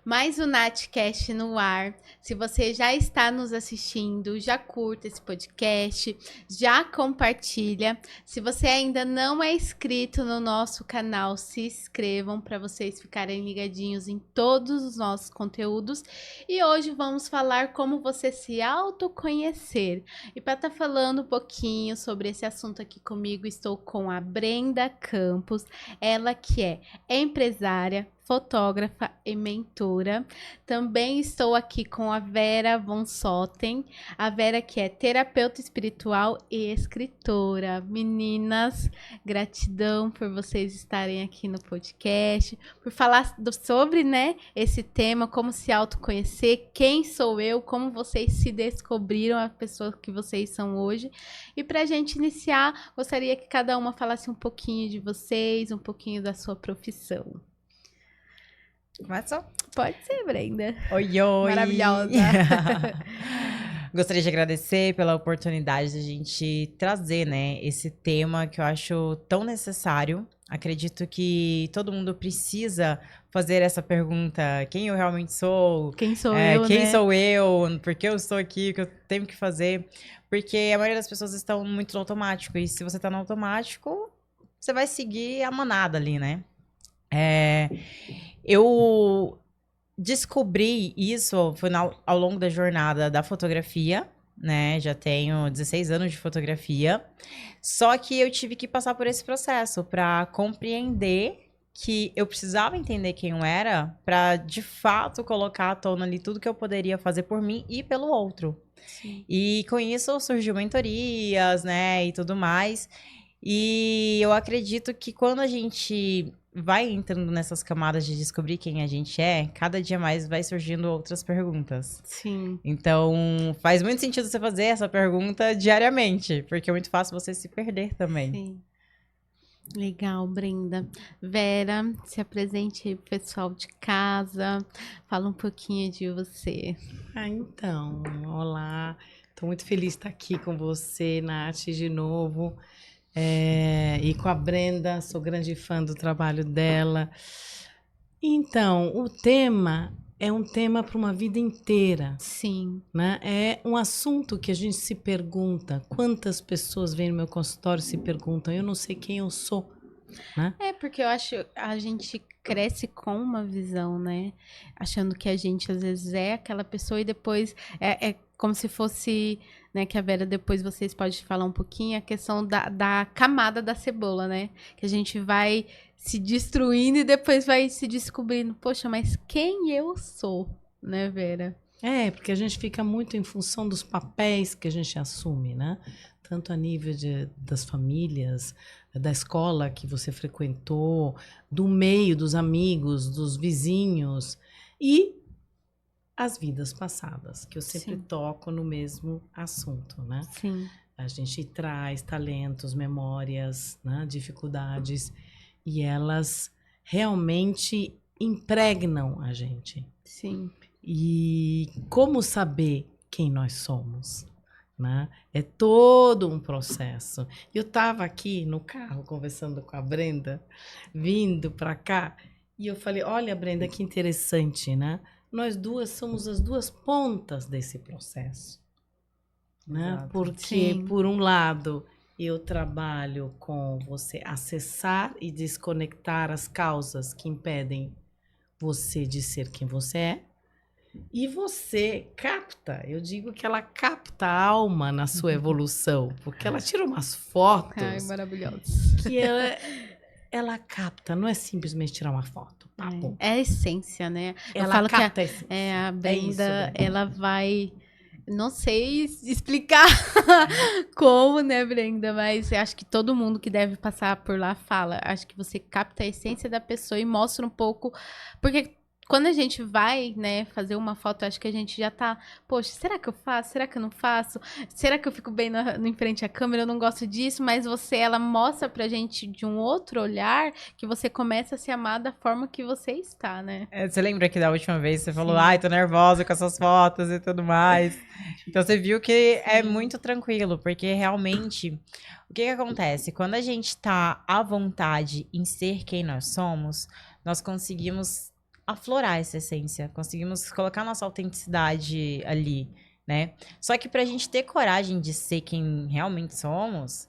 Mais o Natcast no ar. Se você já está nos assistindo, já curta esse podcast, já compartilha. Se você ainda não é inscrito no nosso canal, se inscrevam para vocês ficarem ligadinhos em todos os nossos conteúdos. E hoje vamos falar como você se autoconhecer. E para estar falando um pouquinho sobre esse assunto aqui comigo, estou com a Brenda Campos, ela que é empresária, fotógrafa e mentora. Também estou aqui com a Vera Von Sotten, a Vera que é terapeuta espiritual e escritora. Meninas, gratidão por vocês estarem aqui no podcast, por falar sobre, né, esse tema, como se autoconhecer, quem sou eu, como vocês se descobriram, a pessoa que vocês são hoje. E para a gente iniciar, gostaria que cada uma falasse um pouquinho de vocês, um pouquinho da sua profissão. Começa? Pode ser, Brenda. Oi, oi! Maravilhosa! Gostaria de agradecer pela oportunidade de a gente trazer, né, esse tema que eu acho tão necessário. Acredito que todo mundo precisa fazer essa pergunta: quem eu realmente sou? Quem sou eu, quem né? sou eu? Por que eu estou aqui? O que eu tenho que fazer? Porque a maioria das pessoas estão muito no automático. E se você está no automático, você vai seguir a manada ali, né? Eu descobri isso ao longo da jornada da fotografia, né? Já tenho 16 anos de fotografia. Só que eu tive que passar por esse processo para compreender que eu precisava entender quem eu era para, de fato, colocar à tona ali tudo que eu poderia fazer por mim e pelo outro. Sim. E com isso surgiu mentorias, né? E tudo mais. E eu acredito que quando a gente vai entrando nessas camadas de descobrir quem a gente é, cada dia mais vai surgindo outras perguntas. Sim. Então, faz muito sentido você fazer essa pergunta diariamente, porque é muito fácil você se perder também. Sim. Legal, Brenda. Vera, se apresente aí pro pessoal de casa, fala um pouquinho de você. Então, olá. Estou muito feliz de estar aqui com você, Nath, de novo. E com a Brenda, sou grande fã do trabalho dela. Então, o tema é um tema para uma vida inteira, Sim. né? É um assunto que a gente se pergunta. Quantas pessoas vêm no meu consultório e se perguntam, eu não sei quem eu sou, né? É, porque eu acho a gente cresce com uma visão, né? Achando que a gente às vezes é aquela pessoa e depois é como se fosse, né, que a Vera depois vocês podem falar um pouquinho, a questão da camada da cebola, né? Que a gente vai se destruindo e depois vai se descobrindo, poxa, mas quem eu sou, né, Vera? Porque a gente fica muito em função dos papéis que a gente assume, né? Tanto a nível das famílias, da escola que você frequentou, do meio, dos amigos, dos vizinhos e as vidas passadas, que eu sempre Sim. toco no mesmo assunto, né? Sim. A gente traz talentos, memórias, né? Dificuldades e elas realmente impregnam a gente. Sim. E como saber quem nós somos, né? É todo um processo. Eu estava aqui no carro conversando com a Brenda, vindo para cá, e eu falei, olha, Brenda, que interessante, né? Nós duas somos as duas pontas desse processo, né? Exato. Porque, Sim. por um lado, eu trabalho com você acessar e desconectar as causas que impedem você de ser quem você é. E você capta, eu digo que ela capta a alma na sua evolução, porque ela tira umas fotos Ai, maravilhoso. que ela capta, não é simplesmente tirar uma foto. Papo. É a essência, né? Eu Ela falo que capta a essência. a isso, Brenda, Brenda. ela vai... Não sei explicar como, né, Brenda? Mas eu acho que todo mundo que deve passar por lá fala. Acho que você capta a essência da pessoa e mostra um pouco... Porque quando a gente vai, né, fazer uma foto, acho que a gente já tá... Poxa, será que eu faço? Será que eu não faço? Será que eu fico bem em frente à câmera? Eu não gosto disso. Mas ela mostra pra gente de um outro olhar que você começa a se amar da forma que você está, né? Você lembra que da última vez você falou, Sim. ai, tô nervosa com essas fotos e tudo mais. Então você viu que é muito tranquilo, porque realmente, o que acontece? Quando a gente tá à vontade em ser quem nós somos, nós conseguimos aflorar essa essência, conseguimos colocar nossa autenticidade ali, né? Só que pra gente ter coragem de ser quem realmente somos,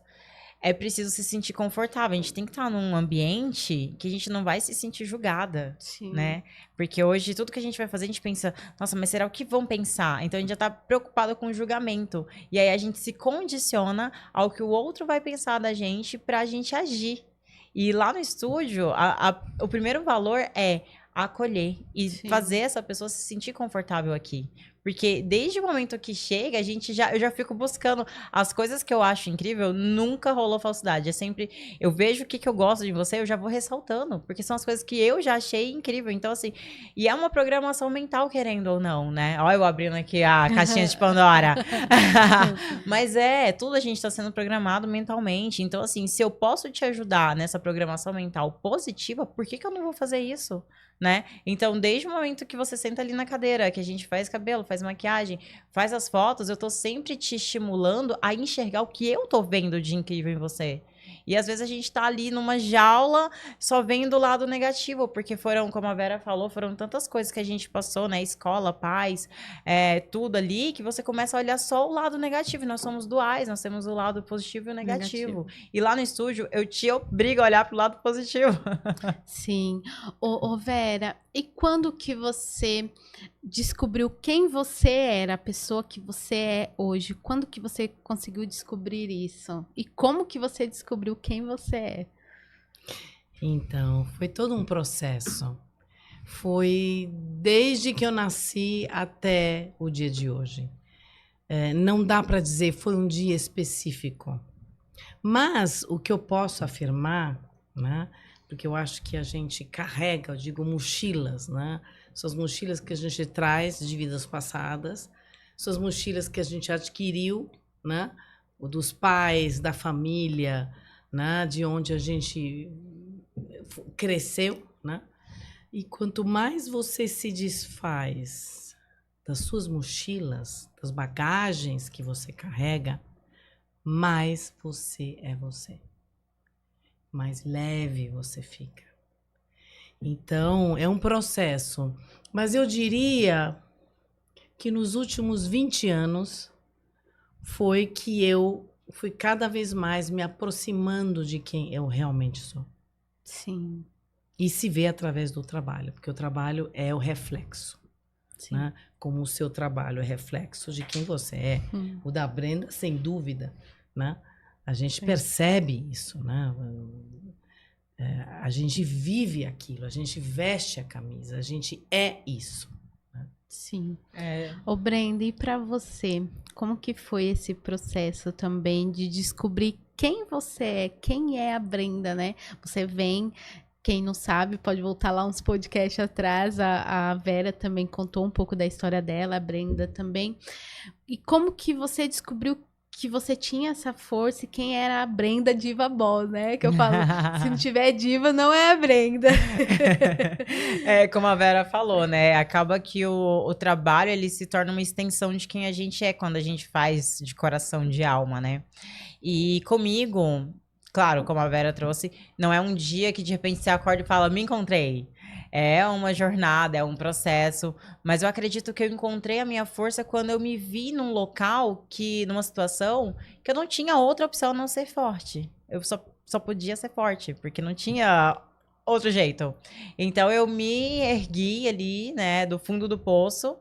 é preciso se sentir confortável. A gente tem que estar num ambiente que a gente não vai se sentir julgada, Sim. né? Porque hoje tudo que a gente vai fazer, a gente pensa, nossa, mas será o que vão pensar? Então a gente já tá preocupado com o julgamento. E aí a gente se condiciona ao que o outro vai pensar da gente pra gente agir. E lá no estúdio, o primeiro valor é acolher e Sim. fazer essa pessoa se sentir confortável aqui. Porque desde o momento que chega, eu já fico buscando as coisas que eu acho incrível, nunca rolou falsidade. É sempre, eu vejo o que eu gosto de você, eu já vou ressaltando, porque são as coisas que eu já achei incrível. Então, assim, e é uma programação mental, querendo ou não, né? Olha eu abrindo aqui a caixinha de Pandora. Mas tudo a gente tá sendo programado mentalmente. Então, assim, se eu posso te ajudar nessa programação mental positiva, por que eu não vou fazer isso? Né? Então, desde o momento que você senta ali na cadeira, que a gente faz cabelo, faz maquiagem, faz as fotos, eu tô sempre te estimulando a enxergar o que eu tô vendo de incrível em você. E às vezes a gente tá ali numa jaula só vendo o lado negativo, porque foram, como a Vera falou, foram tantas coisas que a gente passou, né? Escola, pais, tudo ali, que você começa a olhar só o lado negativo. E nós somos duais, nós temos o lado positivo e o negativo. E lá no estúdio, eu te obrigo a olhar pro lado positivo. Sim. Ô, Vera, e quando que você descobriu quem você era, a pessoa que você é hoje? Quando que você conseguiu descobrir isso? E como que você descobriu quem você é? Então, foi todo um processo. Foi desde que eu nasci até o dia de hoje. Não dá para dizer foi um dia específico. Mas o que eu posso afirmar, né? Porque eu acho que a gente carrega, eu digo mochilas, né? São as mochilas que a gente traz de vidas passadas, são as mochilas que a gente adquiriu, né? Dos pais, da família, né? De onde a gente cresceu, né? E quanto mais você se desfaz das suas mochilas, das bagagens que você carrega, mais você é você. Mais leve você fica. Então, é um processo. Mas eu diria que nos últimos 20 anos foi que eu fui cada vez mais me aproximando de quem eu realmente sou. Sim. E se vê através do trabalho, porque o trabalho é o reflexo. Sim. Né? Como o seu trabalho é reflexo de quem você é. O da Brenda, sem dúvida, né? A gente percebe isso, né? A gente vive aquilo, a gente veste a camisa, a gente é isso. Né? Sim. Ô, Brenda, e para você, como que foi esse processo também de descobrir quem você é, quem é a Brenda, né? Você vem, quem não sabe, pode voltar lá uns podcasts atrás, a Vera também contou um pouco da história dela, a Brenda também. E como que você descobriu que você tinha essa força e quem era a Brenda Diva Boss, né? Que eu falo, se não tiver diva, não é a Brenda. Como a Vera falou, né? Acaba que o trabalho, ele se torna uma extensão de quem a gente é quando a gente faz de coração, de alma, né? E comigo, claro, como a Vera trouxe, não é um dia que de repente você acorda e fala, me encontrei. É uma jornada, é um processo, mas eu acredito que eu encontrei a minha força quando eu me vi num local, numa situação, que eu não tinha outra opção a não ser forte. Eu só podia ser forte, porque não tinha outro jeito. Então eu me ergui ali, né, do fundo do poço,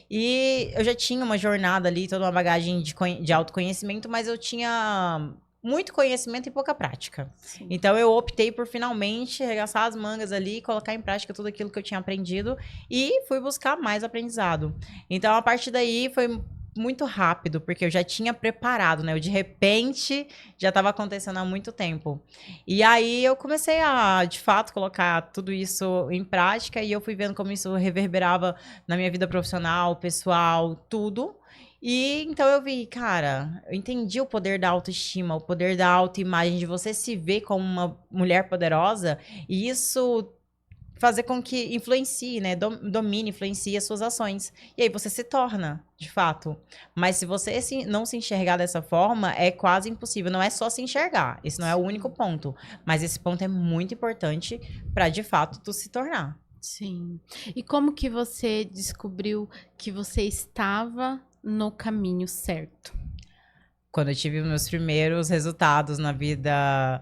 e eu já tinha uma jornada ali, toda uma bagagem de autoconhecimento, mas eu tinha muito conhecimento e pouca prática. Sim. Então eu optei por finalmente arregaçar as mangas ali, colocar em prática tudo aquilo que eu tinha aprendido e fui buscar mais aprendizado. Então a partir daí foi muito rápido, porque eu já tinha preparado, né? Eu de repente já estava acontecendo há muito tempo. E aí eu comecei a, de fato, colocar tudo isso em prática e eu fui vendo como isso reverberava na minha vida profissional, pessoal, tudo. E então eu vi, cara, eu entendi o poder da autoestima, o poder da autoimagem, de você se ver como uma mulher poderosa, e isso fazer com que influencie, né? Domine, influencie as suas ações. E aí você se torna, de fato. Mas se você não se enxergar dessa forma, é quase impossível. Não é só se enxergar. Esse não é o único ponto. Mas esse ponto é muito importante para, de fato, tu se tornar. Sim. E como que você descobriu que você estava no caminho certo? Quando eu tive meus primeiros resultados na vida,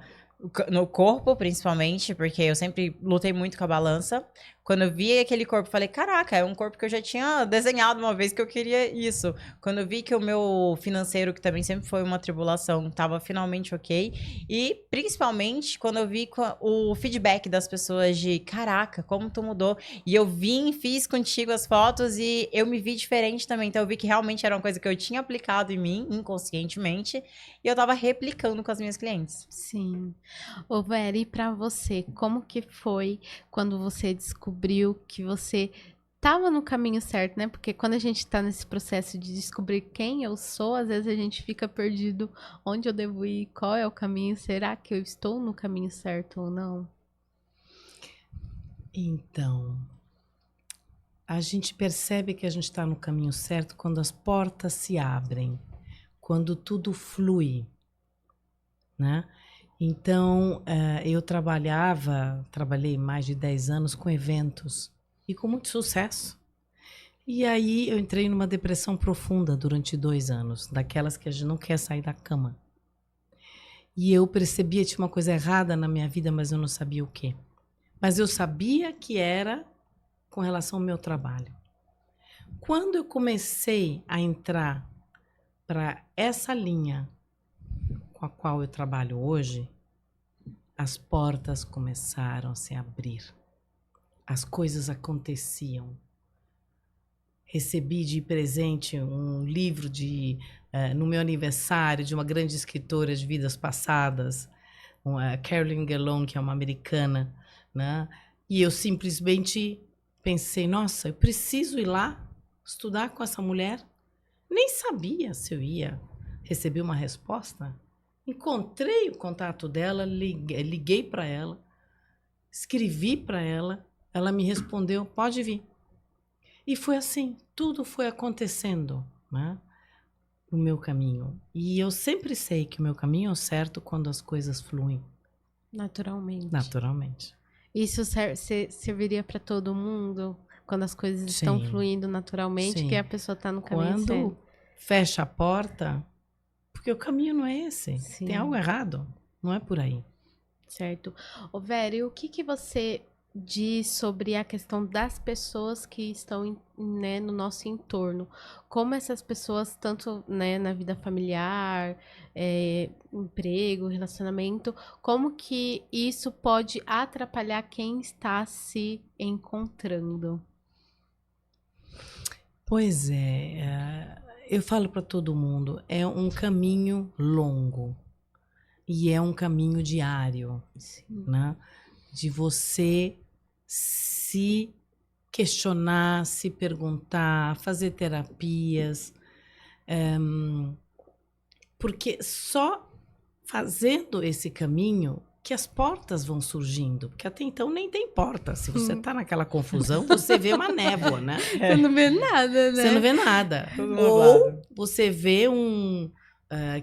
no corpo principalmente, porque eu sempre lutei muito com a balança. Quando eu vi aquele corpo, eu falei, caraca, é um corpo que eu já tinha desenhado uma vez que eu queria isso. Quando eu vi que o meu financeiro, que também sempre foi uma tribulação, estava finalmente ok. E principalmente quando eu vi o feedback das pessoas de, caraca, como tu mudou. E eu vim, fiz contigo as fotos e eu me vi diferente também. Então eu vi que realmente era uma coisa que eu tinha aplicado em mim, inconscientemente, e eu tava replicando com as minhas clientes. Sim. Ô, Vera, e pra você, como que foi quando você descobriu que você estava no caminho certo, né? Porque quando a gente tá nesse processo de descobrir quem eu sou, às vezes a gente fica perdido onde eu devo ir, qual é o caminho, será que eu estou no caminho certo ou não? Então, a gente percebe que a gente está no caminho certo quando as portas se abrem, quando tudo flui, né? Então, eu trabalhei mais de 10 anos com eventos e com muito sucesso. E aí eu entrei numa depressão profunda durante 2 anos, daquelas que a gente não quer sair da cama. E eu percebia que tinha uma coisa errada na minha vida, mas eu não sabia o quê. Mas eu sabia que era com relação ao meu trabalho. Quando eu comecei a entrar para essa linha com a qual eu trabalho hoje, as portas começaram a se abrir. As coisas aconteciam. Recebi de presente um livro no meu aniversário de uma grande escritora de vidas passadas, Carolyn Guerlon, que é uma americana, né? E eu simplesmente pensei, nossa, eu preciso ir lá estudar com essa mulher. Nem sabia se eu ia receber uma resposta. Encontrei o contato dela, liguei para ela, escrevi para ela, ela me respondeu, pode vir. E foi assim, tudo foi acontecendo, né, no meu caminho. E eu sempre sei que o meu caminho é o certo quando as coisas fluem Naturalmente. naturalmente. Isso serviria para todo mundo? Quando as coisas estão Sim, fluindo naturalmente, sim. que a pessoa está no caminho Quando certo. fecha a porta, porque o caminho não é esse. Sim. Tem algo errado, não é por aí. Certo. Ô, Vera, e o que que você diz sobre a questão das pessoas que estão, né, no nosso entorno? Como essas pessoas, tanto, né, na vida familiar, emprego, relacionamento, como que isso pode atrapalhar quem está se encontrando? Pois eu falo para todo mundo, é um caminho longo e é um caminho diário, Sim. né? De você se questionar, se perguntar, fazer terapias, porque só fazendo esse caminho que as portas vão surgindo, porque até então nem tem porta. Se você tá naquela confusão, você vê uma névoa, né? Você não vê nada, né? Você não vê nada. Tudo Ou nublado. você vê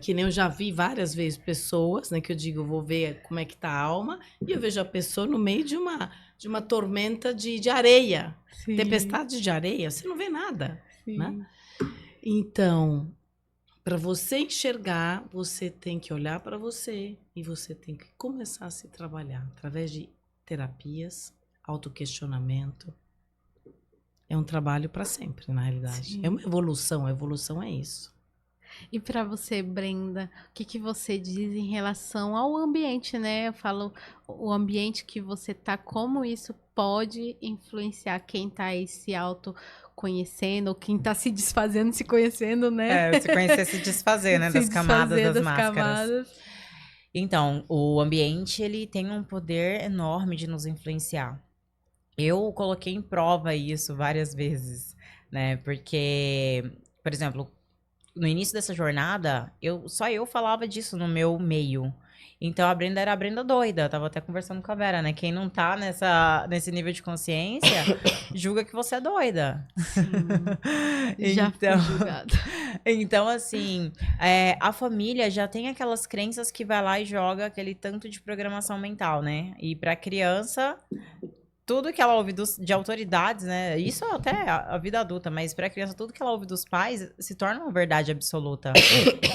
que nem eu já vi várias vezes pessoas, né? Que eu digo, eu vou ver como é que tá a alma, e eu vejo a pessoa no meio de uma tormenta de areia. Sim, Tempestade de areia, você não vê nada, sim. né? Então, para você enxergar, você tem que olhar para você e você tem que começar a se trabalhar através de terapias, autoquestionamento. É um trabalho para sempre, na realidade. Sim. É uma evolução, a evolução é isso. E para você, Brenda, o que que você diz em relação ao ambiente, né? Eu falo o ambiente que você tá, como isso pode influenciar quem tá aí se autoconhecendo, ou quem tá se desfazendo, se conhecendo, né? É, se conhecer, se desfazer, né? Se Das camadas desfazer das das máscaras. camadas. Então, o ambiente, ele tem um poder enorme de nos influenciar. Eu coloquei em prova isso várias vezes, né? Porque, por exemplo, no início dessa jornada, só eu falava disso no meu meio. Então a Brenda era a Brenda doida. Eu tava até conversando com a Vera, né? Quem não tá nesse nível de consciência, julga que você é doida. Já fui Então, julgada. então assim, a família já tem aquelas crenças que vai lá e joga aquele tanto de programação mental, né? E pra criança, tudo que ela ouve de autoridades, né? Isso até a vida adulta, mas para a criança, tudo que ela ouve dos pais se torna uma verdade absoluta.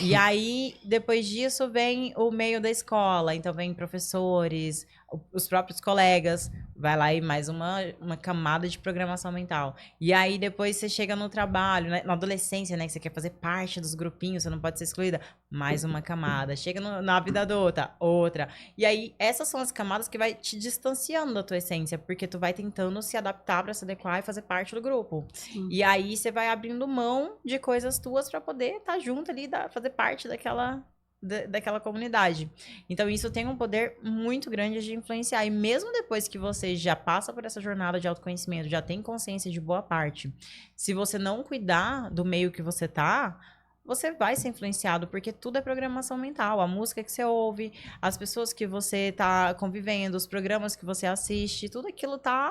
E aí, depois disso, vem o meio da escola. Então, vem professores, os próprios colegas. Vai lá e mais uma camada de programação mental. E aí, depois você chega no trabalho, né? Na adolescência, né? Que você quer fazer parte dos grupinhos, você não pode ser excluída. Mais uma camada. Chega na vida adulta, outra. E aí, essas são as camadas que vai te distanciando da tua essência, porque tu vai tentando se adaptar para se adequar e fazer parte do grupo. Sim. E aí, você vai abrindo mão de coisas tuas para poder estar junto ali, fazer parte daquela comunidade. Então, isso tem um poder muito grande de influenciar. E mesmo depois que você já passa por essa jornada de autoconhecimento, já tem consciência de boa parte, se você não cuidar do meio que você tá, você vai ser influenciado, porque tudo é programação mental. A música que você ouve, as pessoas que você tá convivendo, os programas que você assiste, tudo aquilo tá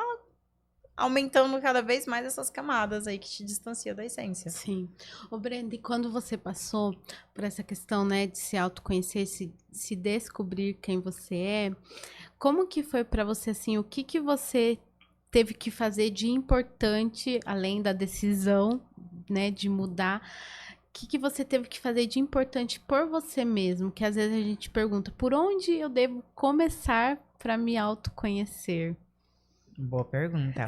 aumentando cada vez mais essas camadas aí que te distancia da essência. Sim. Ô, Brenda, e quando você passou por essa questão, né, de se autoconhecer, se descobrir quem você é, como que foi pra você, assim, o que você teve que fazer de importante, além da decisão, né, de mudar, o que você teve que fazer de importante por você mesmo? Que às vezes a gente pergunta, por onde eu devo começar pra me autoconhecer? Boa pergunta.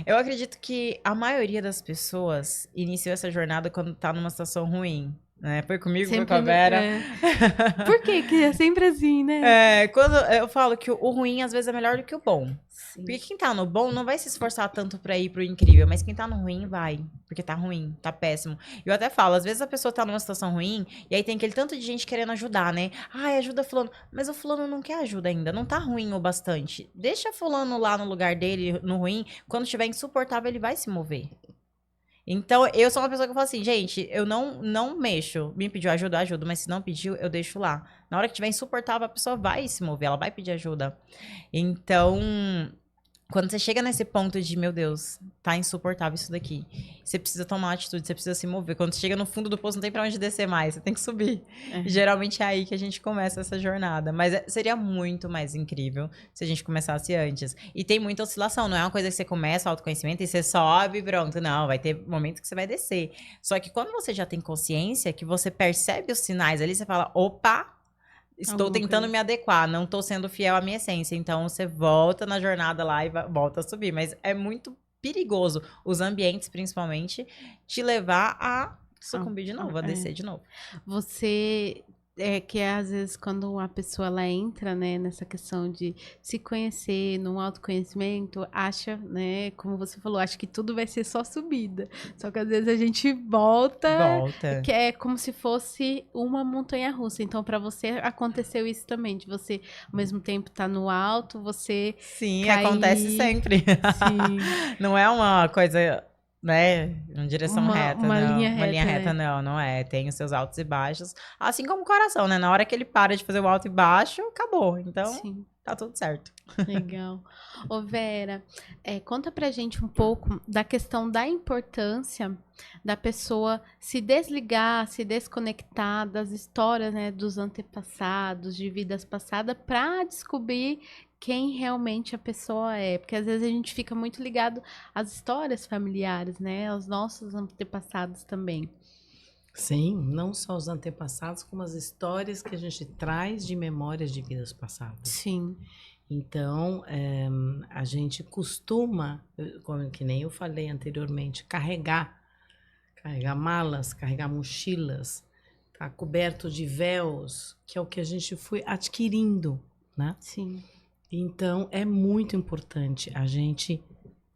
Eu acredito que a maioria das pessoas iniciou essa jornada quando tá numa situação ruim, né? Foi comigo, foi com a Vera. Por que que é sempre assim, né? Quando eu falo que o ruim às vezes é melhor do que o bom. Sim. Porque quem tá no bom não vai se esforçar tanto pra ir pro incrível, mas quem tá no ruim vai. Porque tá ruim, tá péssimo. Eu até falo, às vezes a pessoa tá numa situação ruim, e aí tem aquele tanto de gente querendo ajudar, né? Ai, ajuda fulano. Mas o fulano não quer ajuda ainda, não tá ruim o bastante. Deixa fulano lá no lugar dele, no ruim, quando estiver insuportável, ele vai se mover. Então, eu sou uma pessoa que eu falo assim, gente, eu não mexo. Me pediu ajuda, eu ajudo, mas se não pediu, eu deixo lá. Na hora que tiver insuportável, a pessoa vai se mover, ela vai pedir ajuda. Então, quando você chega nesse ponto de, meu Deus, tá insuportável isso daqui, você precisa tomar uma atitude, você precisa se mover. Quando você chega no fundo do poço, não tem pra onde descer mais, você tem que subir. Geralmente é aí que a gente começa essa jornada. Mas seria muito mais incrível se a gente começasse antes. E tem muita oscilação, não é uma coisa que você começa o autoconhecimento e você sobe e pronto. Não, vai ter momentos que você vai descer. Só que quando você já tem consciência, que você percebe os sinais ali, você fala, opa, estou tentando me adequar, não estou sendo fiel à minha essência. Então, você volta na jornada lá e volta a subir. Mas é muito perigoso, os ambientes, principalmente, te levar a sucumbir de novo, a descer de novo. Você... que às vezes quando a pessoa ela entra, né, nessa questão de se conhecer, num autoconhecimento, acha, né, como você falou, acha que tudo vai ser só subida. Só que às vezes a gente volta. Que é como se fosse uma montanha-russa. Então, para você aconteceu isso também, de você ao mesmo tempo tá no alto, você Sim, cair... acontece sempre. Sim. Não é uma coisa, né, em direção reta, uma não. linha Uma linha reta, né? não é. Tem os seus altos e baixos. Assim como o coração, né? Na hora que ele para de fazer o alto e baixo, acabou. Então, Sim. tá tudo certo. Legal. Ô Vera, conta pra gente um pouco da questão da importância da pessoa se desligar, se desconectar das histórias, né, dos antepassados, de vidas passadas, pra descobrir quem realmente a pessoa é. Porque às vezes a gente fica muito ligado às histórias familiares, né, aos nossos antepassados também. Sim, não só os antepassados, como as histórias que a gente traz de memórias de vidas passadas. Sim. Então, a gente costuma, como que nem eu falei anteriormente, carregar malas, carregar mochilas, tá coberto de véus, que é o que a gente foi adquirindo, né? Sim. Então, é muito importante a gente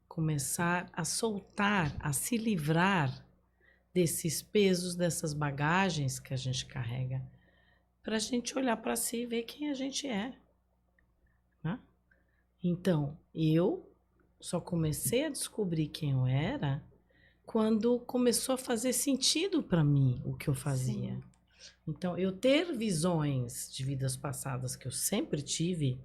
começar a soltar, a se livrar desses pesos, dessas bagagens que a gente carrega, para a gente olhar para si e ver quem a gente é. Né? Então, eu só comecei a descobrir quem eu era quando começou a fazer sentido para mim o que eu fazia. Sim. Então, eu ter visões de vidas passadas que eu sempre tive,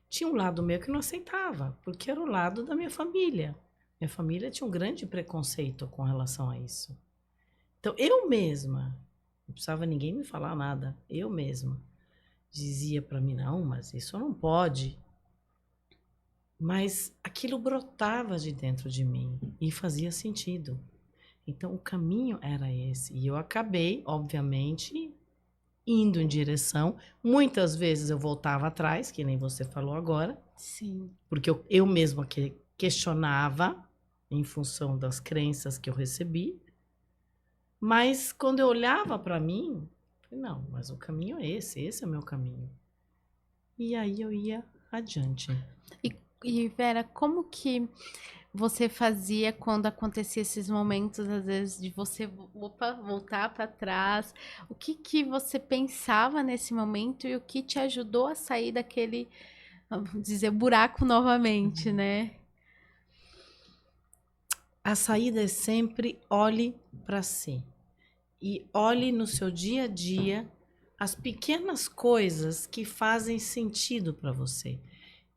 tinha um lado meu que não aceitava, porque era o lado da minha família. Minha família tinha um grande preconceito com relação a isso. Então, eu mesma, não precisava ninguém me falar nada, eu mesma dizia para mim, não, mas isso não pode. Mas aquilo brotava de dentro de mim e fazia sentido. Então, o caminho era esse. E eu acabei, obviamente, indo em direção. Muitas vezes eu voltava atrás, que nem você falou agora, Sim. porque eu mesma questionava em função das crenças que eu recebi. Mas quando eu olhava para mim, eu falei, não, mas o caminho é esse é o meu caminho. E aí eu ia adiante. E Vera, como que você fazia quando acontecia esses momentos, às vezes, de você voltar para trás? O que que você pensava nesse momento e o que te ajudou a sair daquele, vamos dizer, buraco novamente, né? A saída é sempre olhe para si. E olhe no seu dia a dia as pequenas coisas que fazem sentido para você.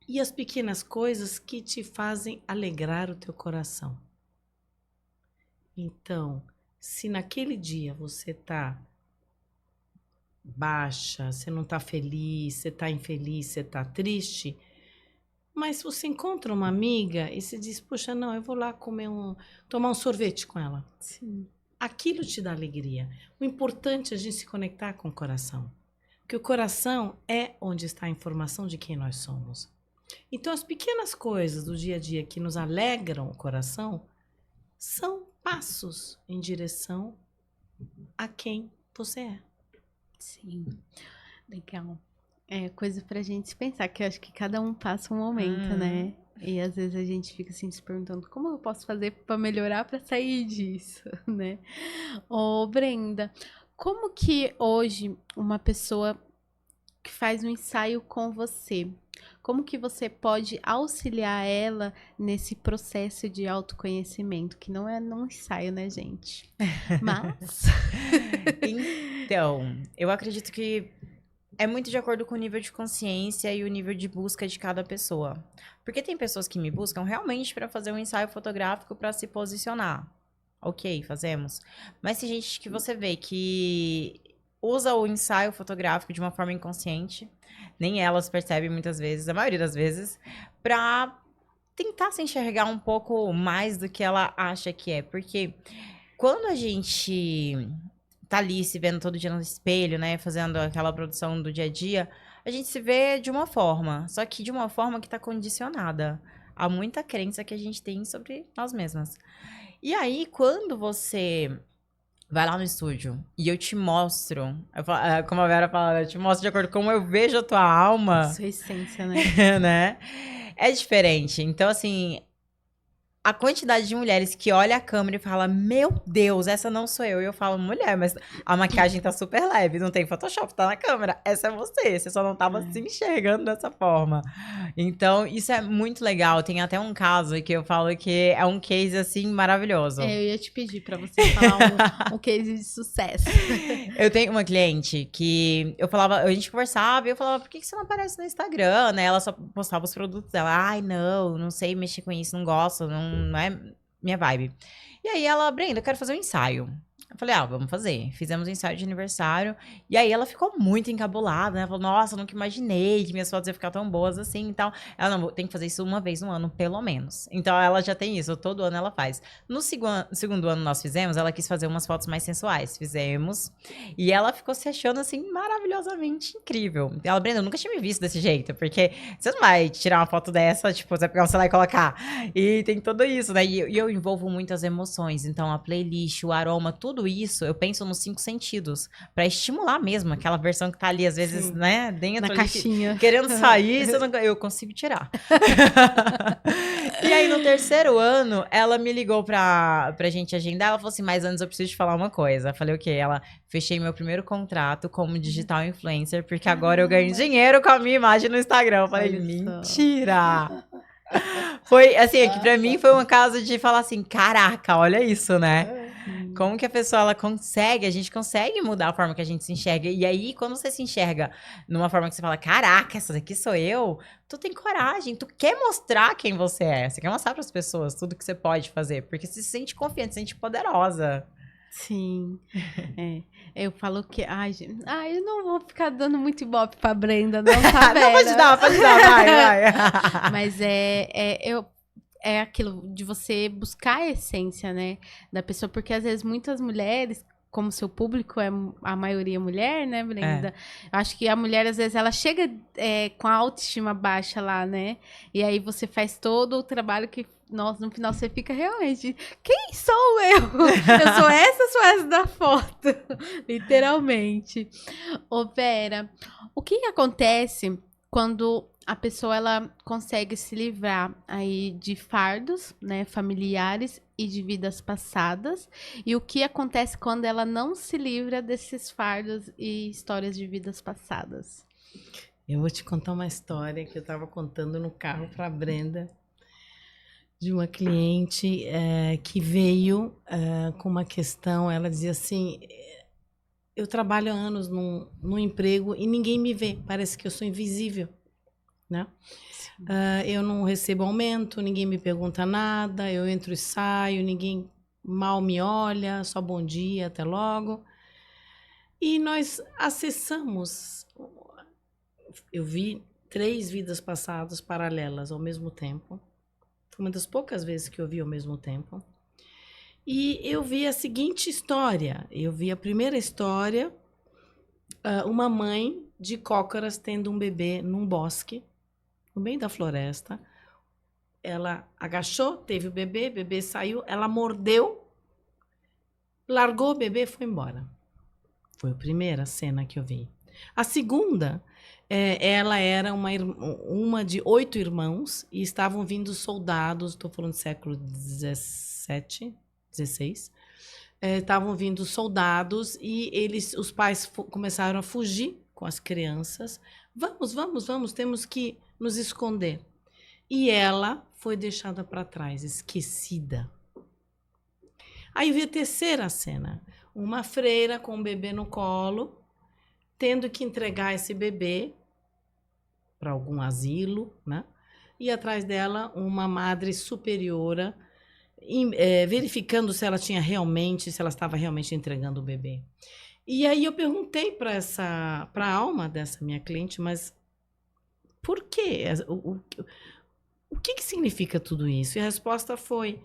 E as pequenas coisas que te fazem alegrar o teu coração. Então, se naquele dia você está baixa, você não está feliz, você está infeliz, você está triste, mas você encontra uma amiga e se diz, poxa, não, eu vou lá tomar um sorvete com ela. Sim. Aquilo te dá alegria. O importante é a gente se conectar com o coração. Porque o coração é onde está a informação de quem nós somos. Então, as pequenas coisas do dia a dia que nos alegram o coração são passos em direção a quem você é. Sim. Legal. É coisa pra gente se pensar, que eu acho que cada um passa um momento, né? E às vezes a gente fica assim se perguntando como eu posso fazer pra melhorar pra sair disso, né? Ô, Brenda, como que hoje uma pessoa que faz um ensaio com você, como que você pode auxiliar ela nesse processo de autoconhecimento, que não é num ensaio, né, gente? Mas Então, eu acredito que é muito de acordo com o nível de consciência e o nível de busca de cada pessoa. Porque tem pessoas que me buscam realmente para fazer um ensaio fotográfico para se posicionar. Ok, fazemos. Mas tem gente que você vê que usa o ensaio fotográfico de uma forma inconsciente, nem elas percebem muitas vezes, a maioria das vezes, para tentar se enxergar um pouco mais do que ela acha que é. Porque quando a gente tá ali se vendo todo dia no espelho, né, fazendo aquela produção do dia a dia, a gente se vê de uma forma, só que de uma forma que tá condicionada a muita crença que a gente tem sobre nós mesmas. E aí, quando você vai lá no estúdio e eu te mostro, como a Vera fala, eu te mostro de acordo com como eu vejo a tua alma, sua essência, né? né, é diferente. Então, assim, a quantidade de mulheres que olha a câmera e fala, meu Deus, essa não sou eu. E eu falo, mulher, mas a maquiagem tá super leve, não tem Photoshop, tá na câmera. Essa é você só não tava se enxergando dessa forma. Então, isso é muito legal. Tem até um caso que eu falo que é um case, assim, maravilhoso. Eu ia te pedir pra você falar um case de sucesso. Eu tenho uma cliente que eu falava, a gente conversava e eu falava, por que você não aparece no Instagram, né? Ela só postava os produtos dela. Ai, não sei mexer com isso, não gosto, não é minha vibe. E aí ela, Brenda, eu quero fazer um ensaio. Eu falei, vamos fazer. Fizemos um ensaio de aniversário. E aí ela ficou muito encabulada, né? Falou, nossa, nunca imaginei que minhas fotos iam ficar tão boas assim e tal. Ela, não, tem que fazer isso uma vez no ano, pelo menos. Então ela já tem isso, todo ano ela faz. No segundo ano nós fizemos, ela quis fazer umas fotos mais sensuais. Fizemos. E ela ficou se achando, assim, maravilhosamente incrível. Ela, Brenda, eu nunca tinha me visto desse jeito, porque você não vai tirar uma foto dessa, tipo, você vai pegar o celular e colocar. E tem tudo isso, né? E eu envolvo muitas emoções. Então a playlist, o aroma, tudo isso, eu penso nos 5 sentidos, pra estimular mesmo aquela versão que tá ali, às vezes, Sim. né, dentro Na ali, caixinha. querendo sair, eu consigo tirar. E aí, no terceiro ano, ela me ligou pra gente agendar, ela falou assim, mas antes eu preciso te falar uma coisa. Eu falei, o quê? Ela, fechei meu primeiro contrato como digital influencer, porque agora eu ganho dinheiro com a minha imagem no Instagram. Eu falei, mentira! Foi, assim, que pra mim foi um caso de falar assim, caraca, olha isso, né? Como que a pessoa, ela consegue, a gente consegue mudar a forma que a gente se enxerga. E aí, quando você se enxerga numa forma que você fala, caraca, essa daqui sou eu, tu tem coragem, tu quer mostrar quem você é. Você quer mostrar pras pessoas tudo que você pode fazer, porque você se sente confiante, se sente poderosa. Sim. Eu falo que. Ai, gente, eu não vou ficar dando muito ibope pra Brenda, não, tá, Não, Vera? pode dar, vai. Mas é aquilo de você buscar a essência, né, da pessoa, porque às vezes muitas mulheres, como seu público é a maioria mulher, né, Brenda? Eu acho que a mulher, às vezes, ela chega com a autoestima baixa lá, né? E aí você faz todo o trabalho que, nossa, no final você fica realmente, quem sou eu? Eu sou essa da foto, literalmente. Ô, Vera, o que que acontece quando a pessoa ela consegue se livrar aí de fardos, né, familiares e de vidas passadas? E o que acontece quando ela não se livra desses fardos e histórias de vidas passadas? Eu vou te contar uma história que eu estava contando no carro para a Brenda, de uma cliente que veio com uma questão. Ela dizia assim: eu trabalho há anos num emprego e ninguém me vê, parece que eu sou invisível, né? Eu não recebo aumento, ninguém me pergunta nada, eu entro e saio, ninguém mal me olha, só bom dia, até logo. E nós acessamos, eu vi 3 vidas passadas paralelas ao mesmo tempo. Foi uma das poucas vezes que eu vi ao mesmo tempo. E eu vi a seguinte história. Eu vi a primeira história, uma mãe de cócoras tendo um bebê num bosque, no meio da floresta. Ela agachou, teve o bebê saiu, ela mordeu, largou o bebê e foi embora. Foi a primeira cena que eu vi. A segunda, ela era uma de 8 irmãos e estavam vindo soldados, estou falando do século XVII, XVI. Estavam vindo soldados e os pais começaram a fugir com as crianças. Vamos, temos que nos esconder. E ela foi deixada para trás, esquecida. Aí veio a terceira cena. Uma freira com um bebê no colo, tendo que entregar esse bebê para algum asilo, né? E atrás dela uma madre superiora, verificando se ela estava realmente entregando o bebê. E aí eu perguntei para a alma dessa minha cliente, mas por quê? O que significa tudo isso? E a resposta foi: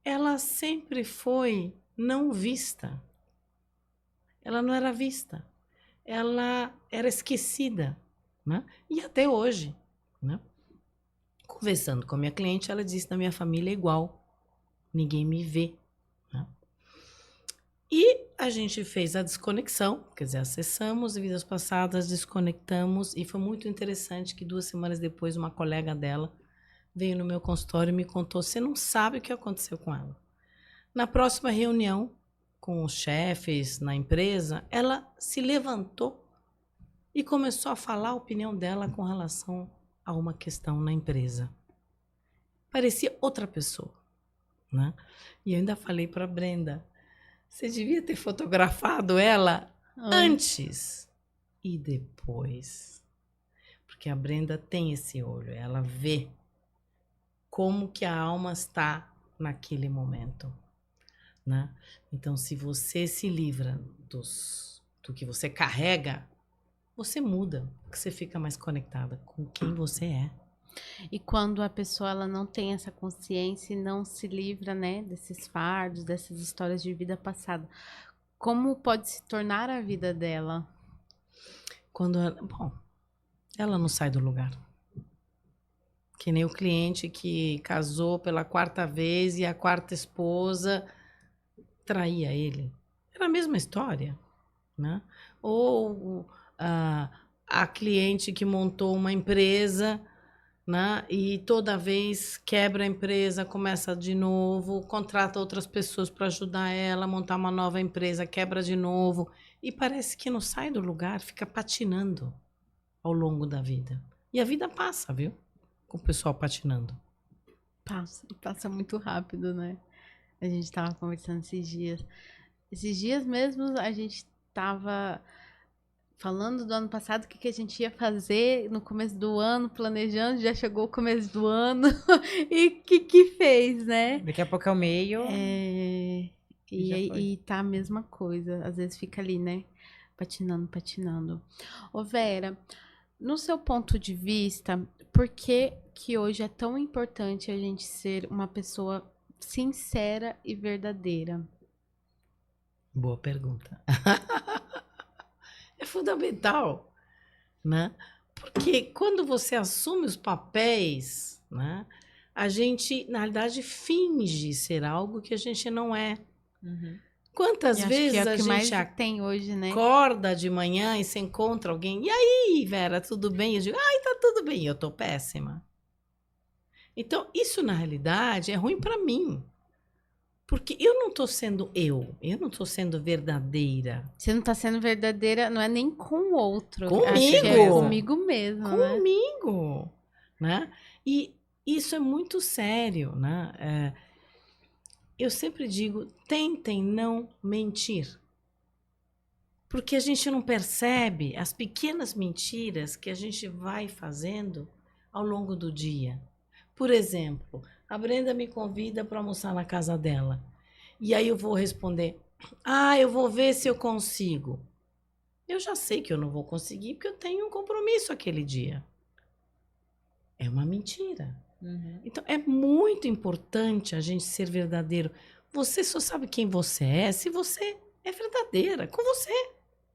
ela sempre foi não vista. Ela não era vista. Ela era esquecida, né? E até hoje, né? Conversando com a minha cliente, ela disse: na minha família é igual. Ninguém me vê, né? E a gente fez a desconexão, quer dizer, acessamos vidas passadas, desconectamos, e foi muito interessante que 2 semanas depois uma colega dela veio no meu consultório e me contou: você não sabe o que aconteceu com ela. Na próxima reunião com os chefes na empresa, ela se levantou e começou a falar a opinião dela com relação a uma questão na empresa. Parecia outra pessoa, né? E eu ainda falei para a Brenda: você devia ter fotografado ela antes e depois. Porque a Brenda tem esse olho, ela vê como que a alma está naquele momento, né? Então, se você se livra do que você carrega, você muda, porque você fica mais conectada com quem você é. E quando a pessoa ela não tem essa consciência e não se livra, né, desses fardos, dessas histórias de vida passada, como pode se tornar a vida dela? Ela não sai do lugar. Que nem o cliente que casou pela 4ª vez e a 4ª esposa traía ele. Era a mesma história, né? Ou a cliente que montou uma empresa, né? E toda vez quebra a empresa, começa de novo, contrata outras pessoas para ajudar ela a montar uma nova empresa, quebra de novo. E parece que não sai do lugar, fica patinando ao longo da vida. E a vida passa, viu? Com o pessoal patinando. Passa muito rápido, né? A gente estava conversando esses dias. Esses dias mesmo a gente estava falando do ano passado, o que a gente ia fazer no começo do ano, planejando, já chegou o começo do ano e o que fez, né? Daqui a pouco é o meio. Já foi. E tá a mesma coisa. Às vezes fica ali, né? Patinando, patinando. Ô, Vera, no seu ponto de vista, por que que hoje é tão importante a gente ser uma pessoa sincera e verdadeira? Boa pergunta. É fundamental, né? Porque quando você assume os papéis, né? A gente, na realidade, finge ser algo que a gente não é. Quantas E acho que é vezes o a que mais gente tem hoje, né? acorda de manhã e se encontra alguém, e aí, Vera, tudo bem? Eu digo, ai, tá tudo bem, eu tô péssima. Então, isso na realidade é ruim pra mim. Porque eu não tô sendo eu não tô sendo verdadeira. Você não tá sendo verdadeira, não é nem com o outro. Acho que é Comigo! comigo mesmo, né? Comigo, né? E isso é muito sério, né? Eu sempre digo, tentem não mentir. Porque a gente não percebe as pequenas mentiras que a gente vai fazendo ao longo do dia. Por exemplo, a Brenda me convida para almoçar na casa dela. E aí eu vou responder: ah, eu vou ver se eu consigo. Eu já sei que eu não vou conseguir porque eu tenho um compromisso aquele dia. É uma mentira. Então é muito importante a gente ser verdadeiro. Você só sabe quem você é se você é verdadeira com você,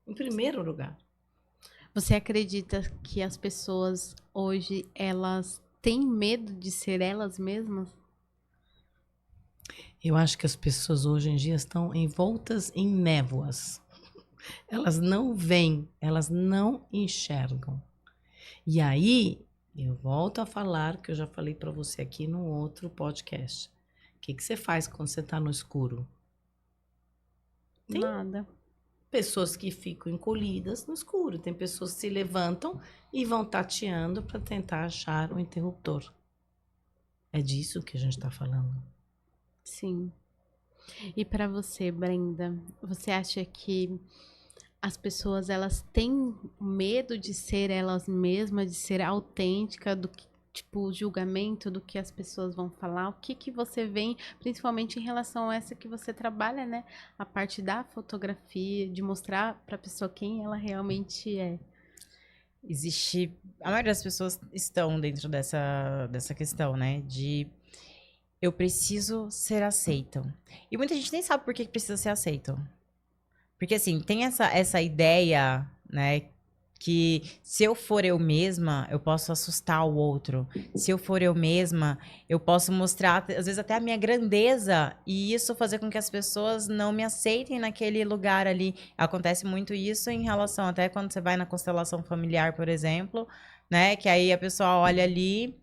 em primeiro lugar. Você acredita que as pessoas hoje, elas têm medo de ser elas mesmas? Eu acho que as pessoas hoje em dia estão envoltas em névoas. Elas não veem, elas não enxergam. E aí, eu volto a falar que eu já falei para você aqui no outro podcast. O que você faz quando você está no escuro? Tem Nada. pessoas que ficam encolhidas no escuro, tem pessoas que se levantam e vão tateando para tentar achar o interruptor. É disso que a gente está falando. Sim. E pra você, Brenda, você acha que as pessoas elas têm medo de ser elas mesmas, de ser autêntica, do que, tipo, julgamento do que as pessoas vão falar? O que que você vê, principalmente em relação a essa que você trabalha, né? A parte da fotografia, de mostrar pra pessoa quem ela realmente é. Existe. A maioria das pessoas estão dentro dessa questão, né? De eu preciso ser aceito. E muita gente nem sabe por que precisa ser aceito. Porque, assim, tem essa ideia, né? Que se eu for eu mesma, eu posso assustar o outro. Se eu for eu mesma, eu posso mostrar, às vezes, até a minha grandeza. E isso fazer com que as pessoas não me aceitem naquele lugar ali. Acontece muito isso em relação, até quando você vai na constelação familiar, por exemplo, né? Que aí a pessoa olha ali,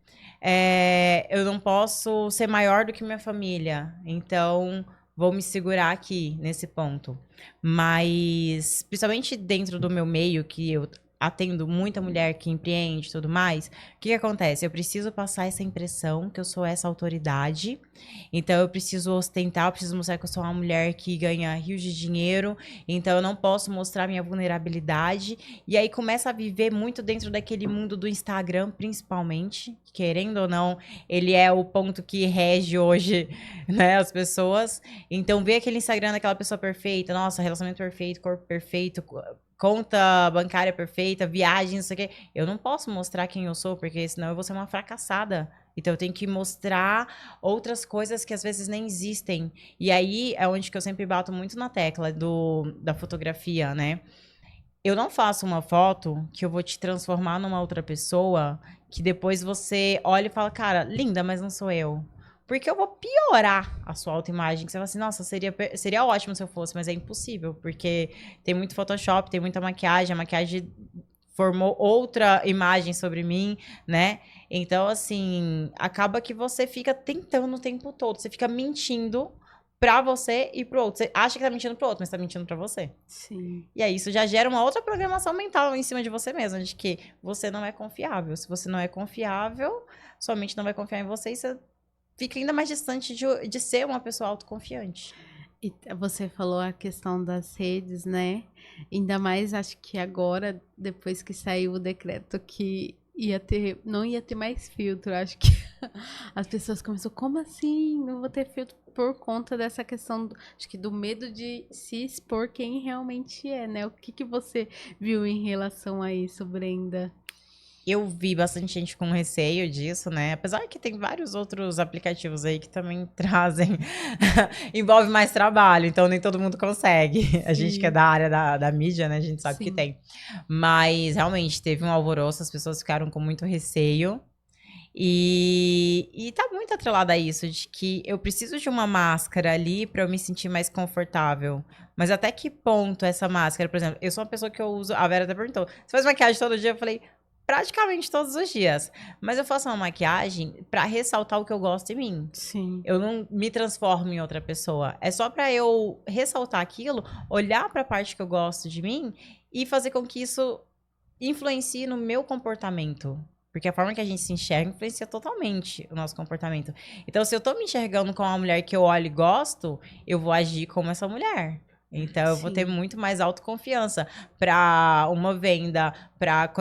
eu não posso ser maior do que minha família. Então, vou me segurar aqui, nesse ponto. Mas, principalmente dentro do meu meio, que eu atendo muita mulher que empreende e tudo mais, o que acontece? Eu preciso passar essa impressão que eu sou essa autoridade. Então, eu preciso ostentar, eu preciso mostrar que eu sou uma mulher que ganha rios de dinheiro. Então, eu não posso mostrar minha vulnerabilidade. E aí, começa a viver muito dentro daquele mundo do Instagram, principalmente. Querendo ou não, ele é o ponto que rege hoje, né, as pessoas. Então, ver aquele Instagram daquela pessoa perfeita, nossa, relacionamento perfeito, corpo perfeito, conta bancária perfeita, viagem, não sei o quê. Eu não posso mostrar quem eu sou, porque senão eu vou ser uma fracassada. Então, eu tenho que mostrar outras coisas que às vezes nem existem. E aí é onde que eu sempre bato muito na tecla da fotografia, né? Eu não faço uma foto que eu vou te transformar numa outra pessoa que depois você olha e fala, cara, linda, mas não sou eu. Porque eu vou piorar a sua autoimagem. Que você fala assim, nossa, seria ótimo se eu fosse, mas é impossível. Porque tem muito Photoshop, tem muita maquiagem. A maquiagem formou outra imagem sobre mim, né? Então, assim, acaba que você fica tentando o tempo todo. Você fica mentindo pra você e pro outro. Você acha que tá mentindo pro outro, mas tá mentindo pra você. Sim. E aí isso já gera uma outra programação mental em cima de você mesmo, de que você não é confiável. Se você não é confiável, sua mente não vai confiar em você e você fica ainda mais distante de ser uma pessoa autoconfiante. E você falou a questão das redes, né? Ainda mais acho que agora, depois que saiu o decreto que não ia ter mais filtro. Acho que as pessoas começaram, como assim? Não vou ter filtro por conta dessa questão, acho que do medo de se expor quem realmente é, né? O que que você viu em relação a isso, Brenda? Eu vi bastante gente com receio disso, né? Apesar que tem vários outros aplicativos aí que também trazem, envolve mais trabalho, então nem todo mundo consegue. A gente que é Sim. da área da mídia, né? A gente sabe que Sim. tem. Mas realmente teve um alvoroço, as pessoas ficaram com muito receio. E tá muito atrelada a isso, de que eu preciso de uma máscara ali pra eu me sentir mais confortável. Mas até que ponto essa máscara, por exemplo, eu sou uma pessoa que eu uso, a Vera até perguntou, você faz maquiagem todo dia? Eu falei, praticamente todos os dias. Mas eu faço uma maquiagem pra ressaltar o que eu gosto em mim. Sim. Eu não me transformo em outra pessoa. É só pra eu ressaltar aquilo, olhar pra parte que eu gosto de mim e fazer com que isso influencie no meu comportamento. Porque a forma que a gente se enxerga influencia totalmente o nosso comportamento. Então, se eu tô me enxergando como uma mulher que eu olho e gosto, eu vou agir como essa mulher. Então, eu vou ter Sim. muito mais autoconfiança para uma venda, para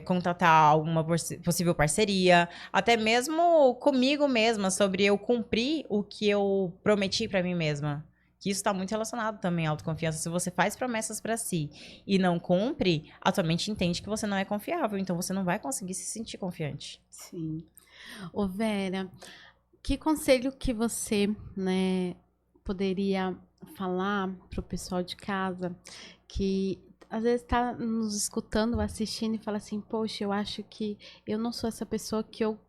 contatar alguma possível parceria, até mesmo comigo mesma, sobre eu cumprir o que eu prometi para mim mesma. Que isso está muito relacionado também à autoconfiança. Se você faz promessas para si e não cumpre, a tua mente entende que você não é confiável, então você não vai conseguir se sentir confiante. Sim. Ô Vera, que conselho que você, né, poderia falar pro pessoal de casa que às vezes tá nos escutando, assistindo e fala assim, poxa, eu acho que eu não sou essa pessoa que eu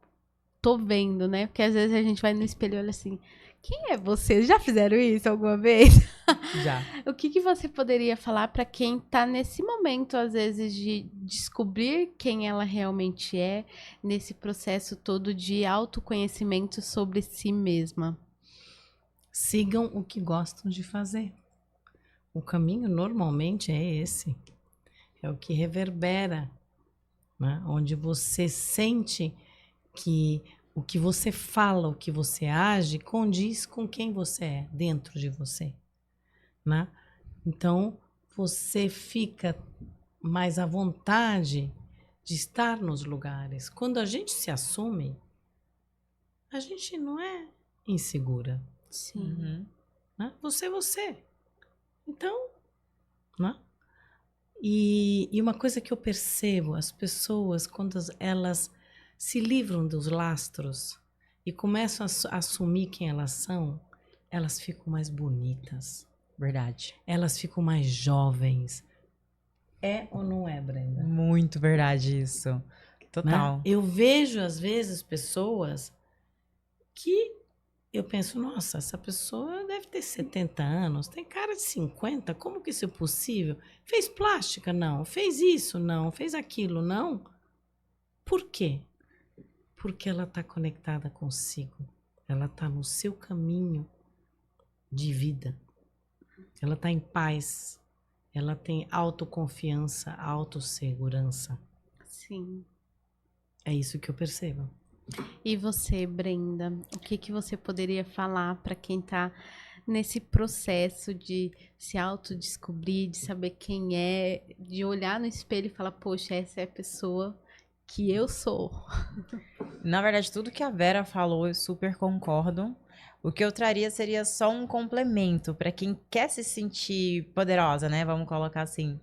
tô vendo, né? Porque às vezes a gente vai no espelho e olha assim, quem é você? Já fizeram isso alguma vez? Já. O que que você poderia falar para quem tá nesse momento, às vezes, de descobrir quem ela realmente é, nesse processo todo de autoconhecimento sobre si mesma? Sigam o que gostam de fazer. O caminho normalmente é esse. É o que reverbera, né? Onde você sente que o que você fala, o que você age, condiz com quem você é dentro de você, né? Então, você fica mais à vontade de estar nos lugares. Quando a gente se assume, a gente não é insegura, Sim. Uhum. né? Você é você. Então, né? E uma coisa que eu percebo, as pessoas, quando elas se livram dos lastros e começam a assumir quem elas são, elas ficam mais bonitas, Verdade. elas ficam mais jovens. É ou não é, Brenda? Muito verdade isso. Né? Total. Eu vejo, às vezes, pessoas que eu penso, nossa, essa pessoa deve ter 70 anos, tem cara de 50, como que isso é possível? Fez plástica? Não. Fez isso? Não. Fez aquilo? Não. Por quê? Porque ela está conectada consigo. Ela está no seu caminho de vida. Ela está em paz. Ela tem autoconfiança, autossegurança. Sim. É isso que eu percebo. E você, Brenda, o que que você poderia falar para quem tá nesse processo de se autodescobrir, de saber quem é, de olhar no espelho e falar, poxa, essa é a pessoa que eu sou? Na verdade, tudo que a Vera falou, eu super concordo. O que eu traria seria só um complemento para quem quer se sentir poderosa, né? Vamos colocar assim.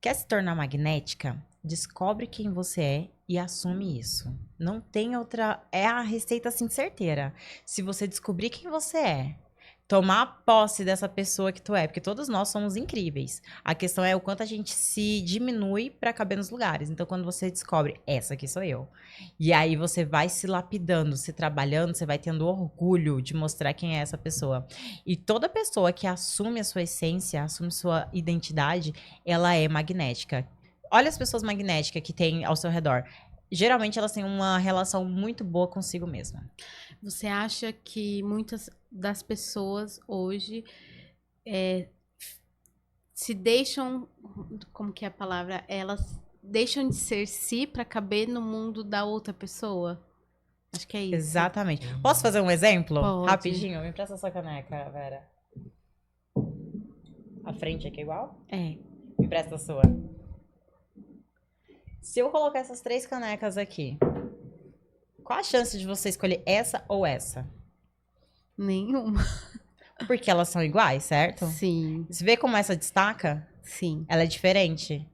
Quer se tornar magnética? Descobre quem você é e assume isso. Não tem outra. É a receita assim certeira. Se você descobrir quem você é, tomar posse dessa pessoa que tu é, porque todos nós somos incríveis. A questão é o quanto a gente se diminui para caber nos lugares. Então, quando você descobre, essa aqui sou eu. E aí você vai se lapidando, se trabalhando, você vai tendo orgulho de mostrar quem é essa pessoa. E toda pessoa que assume a sua essência, assume sua identidade, ela é magnética. Olha as pessoas magnéticas que tem ao seu redor. Geralmente elas têm uma relação muito boa consigo mesma. Você acha que muitas das pessoas hoje se deixam, como que é a palavra? Elas deixam de ser si para caber no mundo da outra pessoa? Acho que é isso. Exatamente. Posso fazer um exemplo? Pode. Rapidinho? Me empresta sua caneca, Vera. A frente aqui é igual? É. Me empresta a sua. Se eu colocar essas 3 canecas aqui, qual a chance de você escolher essa ou essa? Nenhuma. Porque elas são iguais, certo? Sim, Você vê como essa destaca? sim. Ela é diferente.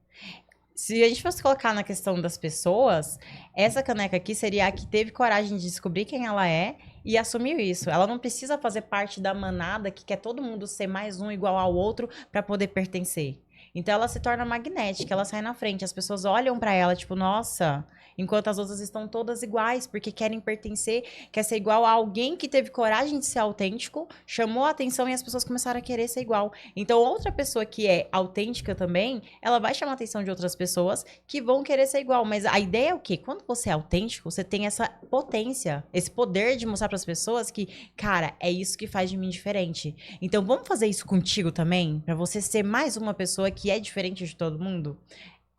Se a gente fosse colocar na questão das pessoas, essa caneca aqui seria a que teve coragem de descobrir quem ela é e assumiu isso. Ela não precisa fazer parte da manada que quer todo mundo ser mais um igual ao outro para poder pertencer. Então ela se torna magnética, ela sai na frente, as pessoas olham para ela tipo, nossa, enquanto as outras estão todas iguais, porque querem pertencer, quer ser igual a alguém que teve coragem de ser autêntico, chamou a atenção e as pessoas começaram a querer ser igual. Então outra pessoa que é autêntica também, ela vai chamar a atenção de outras pessoas que vão querer ser igual, mas a ideia é o quê? Quando você é autêntico, você tem essa potência, esse poder de mostrar para as pessoas que, cara, é isso que faz de mim diferente. Então vamos fazer isso contigo também, para você ser mais uma pessoa que é diferente de todo mundo?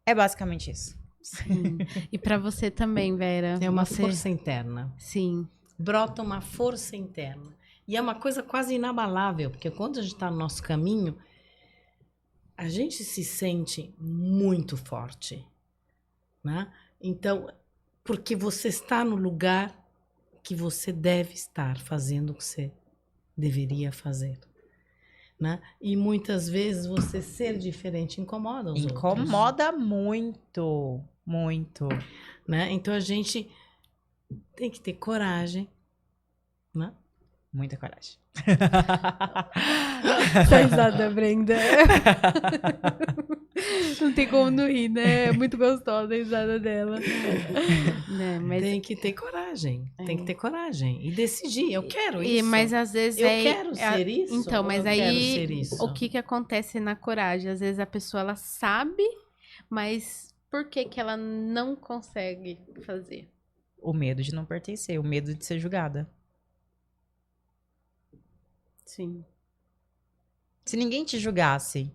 É basicamente isso. Sim. E pra você também, Vera. É uma você... força interna. Sim. Brota uma força interna. E é uma coisa quase inabalável, porque quando a gente está no nosso caminho, a gente se sente muito forte, né? Então, porque você está no lugar que você deve estar fazendo o que você deveria fazer, né? E muitas vezes você ser diferente incomoda os outros. Incomoda muito, muito. Né? Então a gente tem que ter coragem, né? Muita coragem. Essa risada, Brenda. Não tem como não rir, né? É muito gostosa a risada dela. Né? Mas... Tem que ter coragem. Tem que ter coragem. E decidir, eu quero E, isso. mas às vezes eu quero ser isso. Então, ou mas eu aí quero ser isso? o que acontece na coragem? Às vezes a pessoa ela sabe, mas por que que ela não consegue fazer? O medo de não pertencer, o medo de ser julgada. Sim. Se ninguém te julgasse,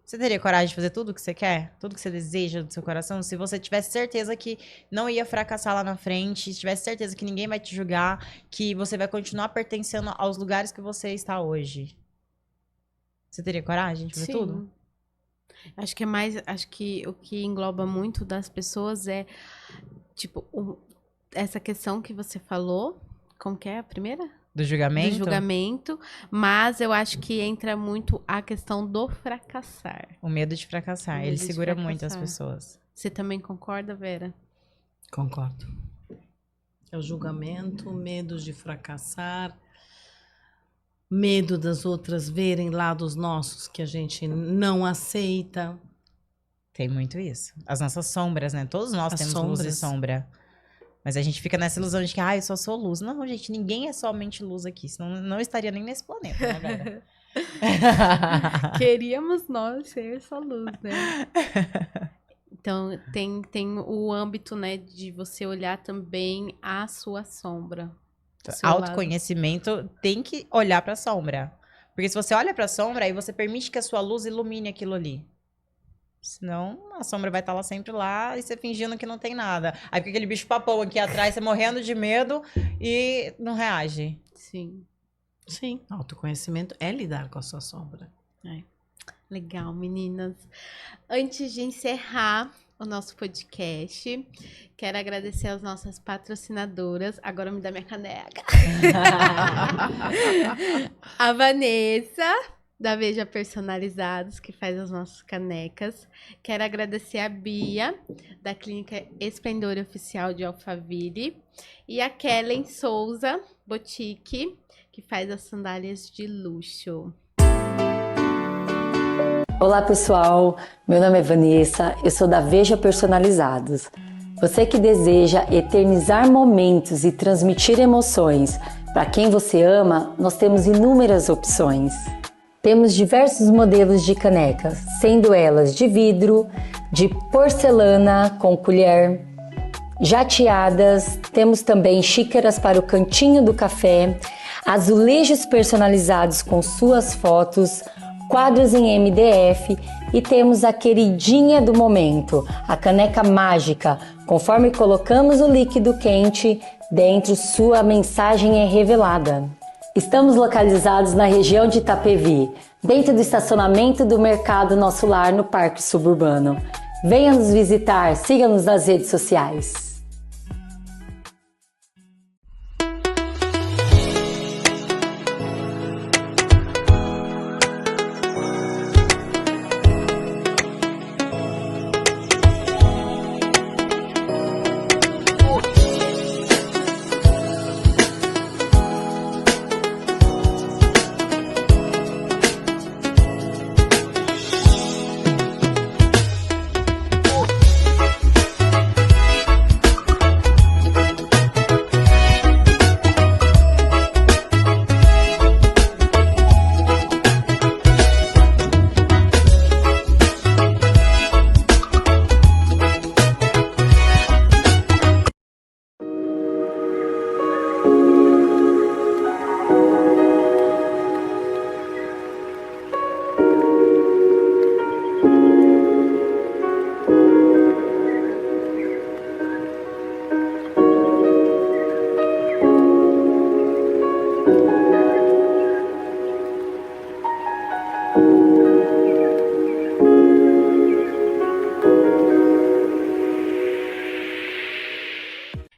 você teria coragem de fazer tudo o que você quer? Tudo que você deseja do seu coração? Se você tivesse certeza que não ia fracassar lá na frente, se tivesse certeza que ninguém vai te julgar, que você vai continuar pertencendo aos lugares que você está hoje, você teria coragem de fazer Sim. tudo? Acho que é mais, acho que o que engloba muito das pessoas é tipo essa questão que você falou, como que é a primeira? Do julgamento? Do julgamento, mas eu acho que entra muito a questão do fracassar. O medo de fracassar. Medo Ele de segura muito as fracassar. pessoas. Você também concorda, Vera? Concordo. É o julgamento, medo de fracassar, medo das outras verem lados nossos que a gente não aceita. Tem muito isso. As nossas sombras, né? Todos nós As temos luz e sombras. sombra. Mas a gente fica nessa ilusão de que, eu só sou luz. Não, gente, ninguém é somente luz aqui. Senão não estaria nem nesse planeta, né, Vera? Queríamos nós ser essa luz, né? Então, tem o âmbito, né, de você olhar também a sua sombra. o seu lado. Autoconhecimento tem que olhar pra sombra. Porque se você olha pra sombra, aí você permite que a sua luz ilumine aquilo ali. Senão, a sombra vai estar lá sempre lá e você fingindo que não tem nada. Aí fica aquele bicho papão aqui atrás, você morrendo de medo e não reage. Sim. Sim, autoconhecimento é lidar com a sua sombra. Legal, meninas. Antes de encerrar o nosso podcast, quero agradecer às nossas patrocinadoras. Agora me dá minha caneca. A Vanessa, da Veja Personalizados, que faz as nossas canecas. Quero agradecer a Bia, da Clínica Esplendor Oficial de Alphaville. E a Kellen Souza, Boutique, que faz as sandálias de luxo. Olá pessoal, meu nome é Vanessa, eu sou da Veja Personalizados. Você que deseja eternizar momentos e transmitir emoções para quem você ama, nós temos inúmeras opções. Temos diversos modelos de canecas, sendo elas de vidro, de porcelana com colher, jateadas, temos também xícaras para o cantinho do café, azulejos personalizados com suas fotos, quadros em MDF e temos a queridinha do momento, a caneca mágica. Conforme colocamos o líquido quente dentro, sua mensagem é revelada. Estamos localizados na região de Itapevi, dentro do estacionamento do Mercado Nosso Lar, no Parque Suburbano. Venha nos visitar, siga-nos nas redes sociais.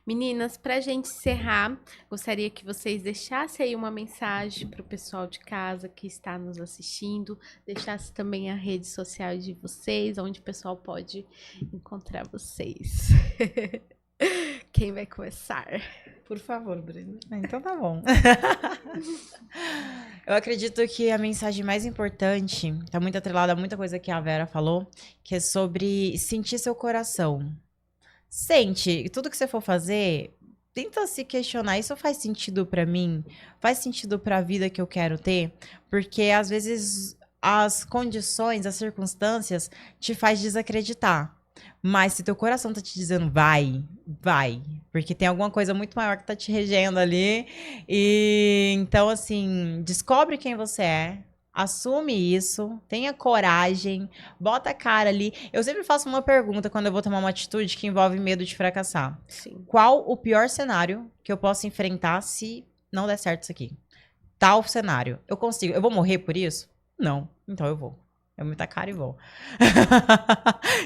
Meninas, para a gente encerrar, gostaria que vocês deixassem aí uma mensagem para o pessoal de casa que está nos assistindo, deixasse também a rede social de vocês, onde o pessoal pode encontrar vocês. Quem vai começar? Por favor, Brenda. Então tá bom. Eu acredito que a mensagem mais importante tá muito atrelada a muita coisa que a Vera falou, que é sobre sentir seu coração. Sente, tudo que você for fazer, tenta se questionar, isso faz sentido pra mim? Faz sentido pra vida que eu quero ter? Porque às vezes as condições, as circunstâncias te faz desacreditar. Mas se teu coração tá te dizendo vai, vai. Porque tem alguma coisa muito maior que tá te regendo ali. E então, assim, descobre quem você é. Assume isso, tenha coragem, bota a cara ali. Eu sempre faço uma pergunta quando eu vou tomar uma atitude que envolve medo de fracassar. Sim. Qual o pior cenário que eu posso enfrentar se não der certo isso aqui? Tal cenário. Eu consigo. Eu vou morrer por isso? Não. Então eu vou. Eu meto a cara e vou.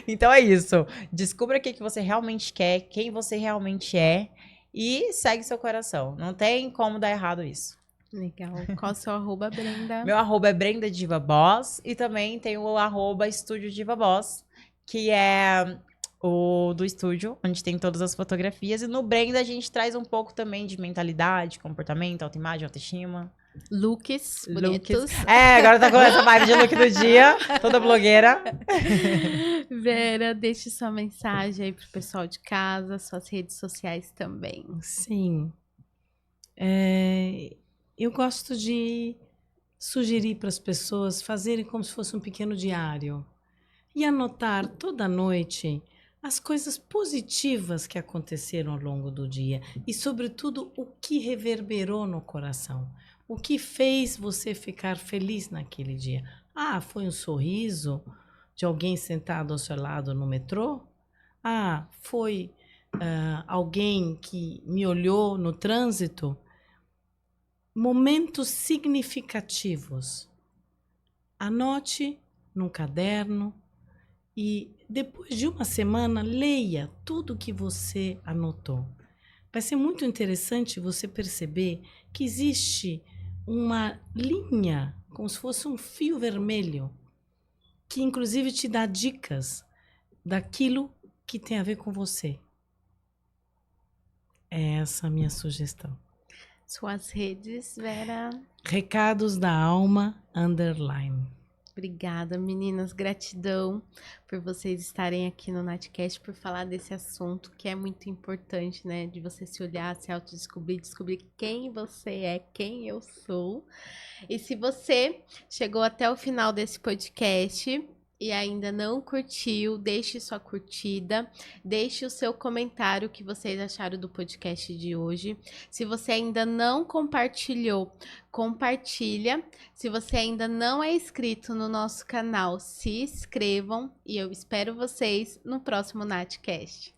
Então é isso. Descubra o que você realmente quer, quem você realmente é e segue seu coração. Não tem como dar errado isso. Legal. Qual o seu arroba, Brenda? Meu arroba é Brenda Diva Boss e também tem o arroba Estúdio Diva Boss, que é o do estúdio, onde tem todas as fotografias. E no Brenda a gente traz um pouco também de mentalidade, comportamento, autoimagem, autoestima. Looks bonitos. É, agora tá com essa vibe de look do dia, toda blogueira. Vera, deixe sua mensagem aí pro pessoal de casa, suas redes sociais também. Sim. Eu gosto de sugerir para as pessoas fazerem como se fosse um pequeno diário e anotar toda noite as coisas positivas que aconteceram ao longo do dia e, sobretudo, o que reverberou no coração, o que fez você ficar feliz naquele dia. Ah, foi um sorriso de alguém sentado ao seu lado no metrô? Ah, foi alguém que me olhou no trânsito? Momentos significativos. Anote num caderno e depois de uma semana leia tudo que você anotou. Vai ser muito interessante você perceber que existe uma linha, como se fosse um fio vermelho, que inclusive te dá dicas daquilo que tem a ver com você. É essa a minha sugestão. Suas redes, Vera. Recados da Alma _. Obrigada, meninas. Gratidão por vocês estarem aqui no Natcast, por falar desse assunto que é muito importante, né? De você se olhar, se autodescobrir, descobrir quem você é, quem eu sou. E se você chegou até o final desse podcast e ainda não curtiu, deixe sua curtida, deixe o seu comentário o que vocês acharam do podcast de hoje. Se você ainda não compartilhou, compartilha. Se você ainda não é inscrito no nosso canal, se inscrevam e eu espero vocês no próximo Natcast.